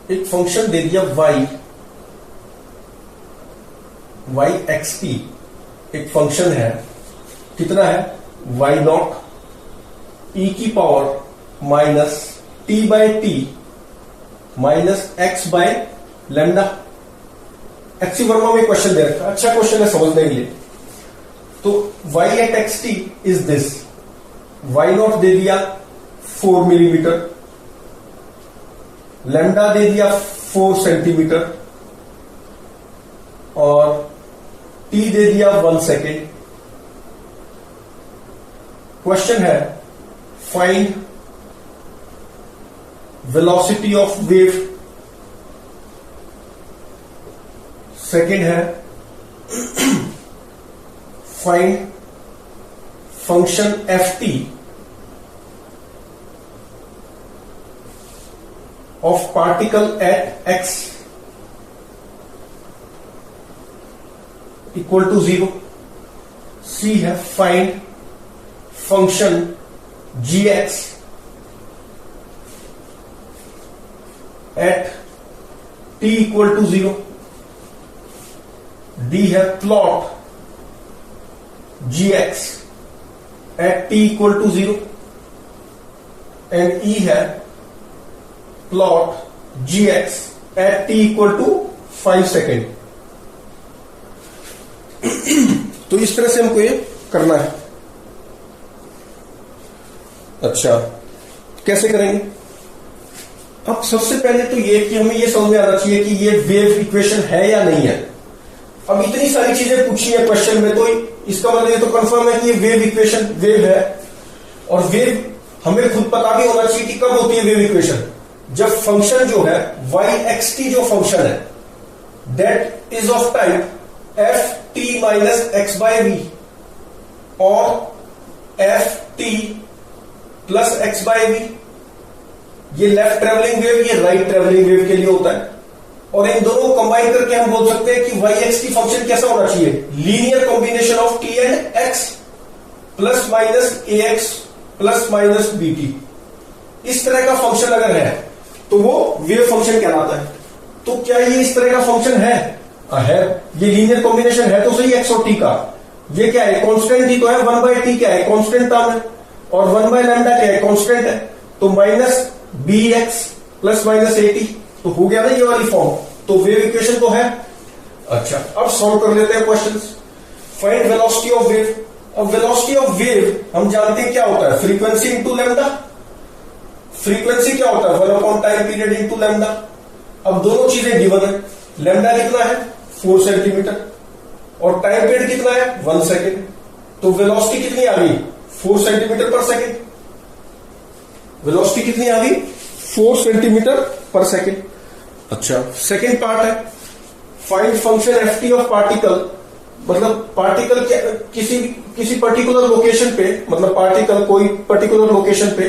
एक फंक्शन दे दिया y xt एक फंक्शन है, कितना है y नॉट e की power minus t by t minus x by lambda. एक्सी वर्मा में क्वेश्चन दे रखा, अच्छा क्वेश्चन है समझने के लिए। तो y at x t is this, y naught दे दिया 4 मिलीमीटर, लैम्डा दे दिया 4 सेंटीमीटर और t दे दिया 1 सेकेंड। क्वेश्चन है find velocity of wave. Second है find function F T of particle at x equal to 0। C है find function G X at T equal to 0। D है plot G X at T equal to 0 and E है plot G X at T equal to 5 second. तो इस तरह से हमको ये करना है। अच्छा, कैसे करेंगे? अब सबसे पहले तो ये कि हमें ये समझ में आना चाहिए कि ये वेव इक्वेशन है या नहीं है। अब इतनी सारी चीजें पूछी है क्वेश्चन में, तो इसका मतलब ये तो कंफर्म है कि ये वेव इक्वेशन वेव है। और वेव हमें खुद पता भी होना चाहिए कि कब होती है वेव इक्वेशन, जब फंक्शन जो है y एक्स टी जो फंक्शन है that is of type F T minus X by V और F T plus X by V. ये लेफ्ट ट्रेवलिंग वेव, ये राइट ट्रेवलिंग वेव के लिए होता है। और इन दोनों को कंबाइन करके हम बोल सकते हैं कि y एक्स की फंक्शन कैसा होना चाहिए, linear combination of t and x plus minus a x plus minus b t. इस तरह का फंक्शन अगर है तो वो वेव फंक्शन कहलाता है। तो क्या ये इस तरह का फंक्शन है? है, ये लीनियर कॉम्बिनेशन है तो सही x और t का। ये क्या है, कांस्टेंट ही तो है, 1 बाय टी क्या है, कांस्टेंट टर्म है, और 1 बाय लैम्डा क्या है, कांस्टेंट है। तो minus b x plus minus a t, तो हो गया ना ये वाली फॉर्म। तो वेव इक्वेशन तो है। अच्छा, अब सॉल्व कर लेते हैं questions. Find velocity of wave. अब वेलोसिटी ऑफ वेव हम जानते हैं क्या होता है, फ्रीक्वेंसी इंटू लैम्डा। फ्रीक्वेंसी क्या होता है, 1 upon time period into lambda. अब दोनों चीजें गिवन है, लैम्डा कितना है 4 सेंटीमीटर और टाइम पीरियड कितना है 1 सेकेंड। तो वेलोसिटी कितनी आ गई 4 सेंटीमीटर पर सेकेंड। वेलोसिटी कितनी आ गई 4 सेंटीमीटर पर सेकेंड। अच्छा, सेकेंड पार्ट है find function F T of particle. मतलब पार्टिकल किसी पर्टिकुलर लोकेशन पे, मतलब पार्टिकल कोई पर्टिकुलर लोकेशन पे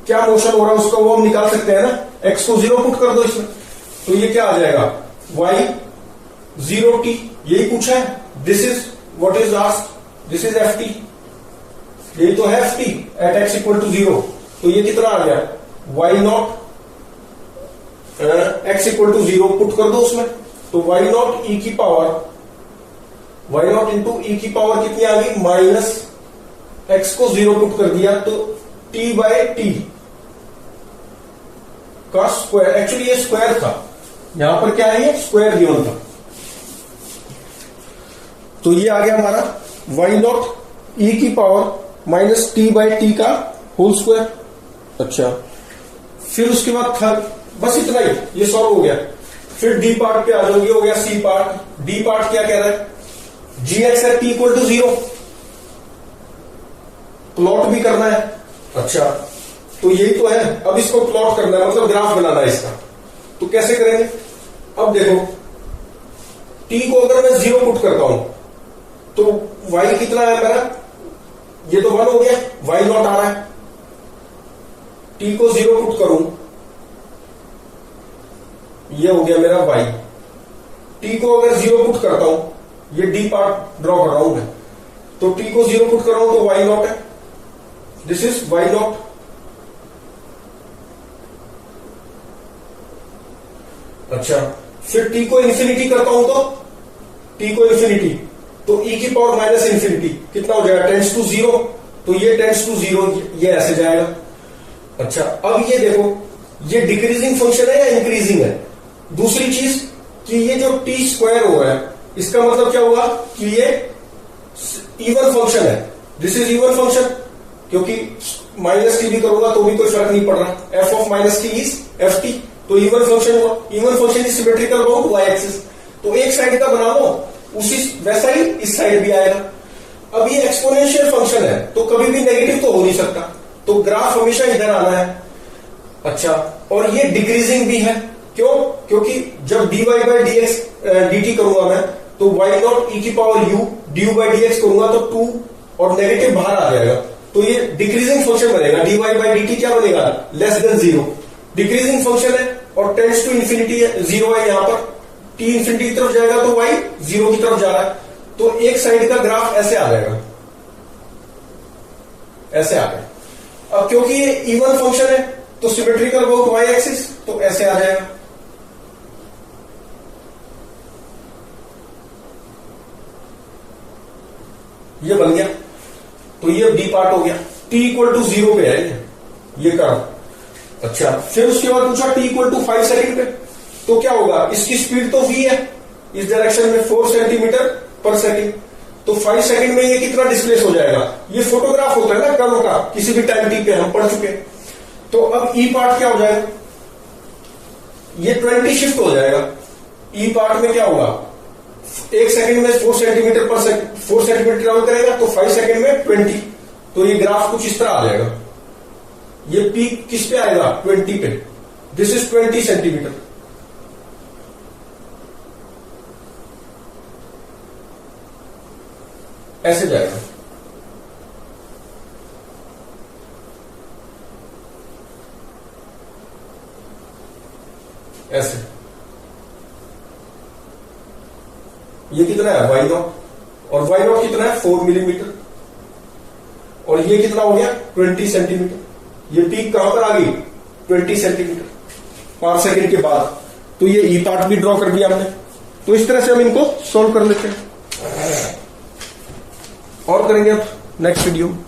क्या मोशन हो रहा है उसका वो हम निकाल सकते हैं ना। एक्स को 0 पुट कर दो इसमें, तो ये क्या आ जाएगा y 0 t। यही पूछा है, this is what is asked, this is f t. यही तो है f t at x equal to 0। तो ये कितना आ गया y naught x equal to 0 पुट कर दो उसमें, तो y नॉट e की power y naught into e की पावर कितनी आ गई माइनस x को 0 पुट कर दिया तो t बाय टी का स्क्वायर। एक्चुअली ये स्क्वायर था, यहां पर क्या है ये स्क्वायर गिवन था। तो ये आ गया हमारा y नॉट e की power minus t by t का होल स्क्वायर। अच्छा, फिर उसके बाद थर्ड, बस इतना ही, ये सॉल्व हो गया। फिर डी पार्ट पे आ जाओ, ये हो गया सी पार्ट। डी पार्ट क्या कह रहा है, G X at T equal to 0 plot भी करना है। अच्छा, तो यही तो है, अब इसको प्लॉट करना है, मतलब ग्राफ बनाना है इसका। तो कैसे करेंगे, अब देखो t को अगर मैं 0 पुट करता हूं तो y कितना है मेरा, ये तो 1 हो गया, y नॉट आ रहा है। t को 0 पुट करूं, ये हो गया मेरा y। t को अगर 0 पुट करता हूं, ये d पार्ट ड्रॉ कर रहा हूं मैं, तो t को 0 पुट कर रहा हूं तो y नॉट है, दिस इज y नॉट। अच्छा, फिर t को इन्फिनिटी करता हूं तो t को इन्फिनिटी, तो e की पावर माइनस इन्फिनिटी कितना हो जाएगा, टेंड्स टू जीरो, तो ये टेंड्स टू जीरो, ये ऐसे जाएगा। अच्छा, अब ये देखो, ये डिक्रीजिंग फंक्शन है या इंक्रीजिंग है। दूसरी चीज कि ये जो t स्क्वायर हुआ है, इसका मतलब क्या हुआ कि ये इवन फंक्शन है, दिस इज इवन फंक्शन, क्योंकि माइनस टी भी करूंगा तो भी कोई फर्क नहीं पड़ रहा, f of minus t is f t, तो इवन फंक्शन हुआ। Even function is symmetrical about y axis, तो एक साइड का बना लो उसी वैसा ही इस साइड भी आएगा। अब ये एक्सपोनेंशियल फंक्शन है तो कभी भी नेगेटिव तो हो नहीं सकता, तो ग्राफ हमेशा इधर आना है। अच्छा, और ये डिक्रीजिंग भी है, क्यों, क्योंकि जब dy by D x dt करूंगा मैं, तो y नॉट e की power u du by D x करूंगा तो 2 और नेगेटिव बाहर आ जाएगा, तो ये डिक्रीजिंग फंक्शन बनेगा। dy बाई dt क्या बनेगा, less than zero, decreasing function है और टेंड्स टू इन्फिनिटी है, जीरो है यहाँ पर, t इन्फिनिटी की तरफ जाएगा तो y जीरो की तरफ जा रहा है, तो एक साइड का ग्राफ ऐसे आ जाएगा, ऐसे आ गया। अब क्योंकि ये इवन फंक्शन है तो सिमेट्रिकल अबाउट वाई एक्सिस, तो ऐसे आ जाएगा। ये बन गया, तो ये डी पार्ट हो गया, t इक्वल टू जीरो पे है ये कर्व। अच्छा, फिर उसके बाद पूछा t इक्वल टू 5 सेकेंड पे, तो क्या होगा, इसकी स्पीड तो v है, इस डायरेक्शन में 4 सेंटीमीटर पर सेकेंड, तो 5 सेकेंड में ये कितना डिस्प्लेस हो जाएगा। ये फोटोग्राफ होता है ना कर्व का, किसी भी टाइम टी पे हम पढ़ चुके। तो अब ई पार्ट क्या हो जाएगा, ये 20 शिफ्ट हो जाएगा। ई पार्ट में क्या होगा, 1 सेकेंड में 4 सेंटीमीटर पर सेकेंड, 4 सेंटीमीटर ट्रेवल करेगा, तो 5 सेकेंड में 20, तो ये ग्राफ कुछ इस तरह आ जाएगा। ये पीक किस पे आएगा, 20 पे, दिस इज 20 सेंटीमीटर। ऐसे जाएगा। ऐसे, ये कितना है वाई नॉट, और वाई नॉट कितना है 4 मिलीमीटर, और ये कितना हो गया 20 सेंटीमीटर। ये पीक कहां पर आ गई, 20 सेंटीमीटर 5 सेकेंड के बाद। तो ये ई पार्ट भी ड्रॉ कर दिया हमने। तो इस तरह से हम इनको सॉल्व कर लेते हैं और करेंगे अब नेक्स्ट वीडियो में।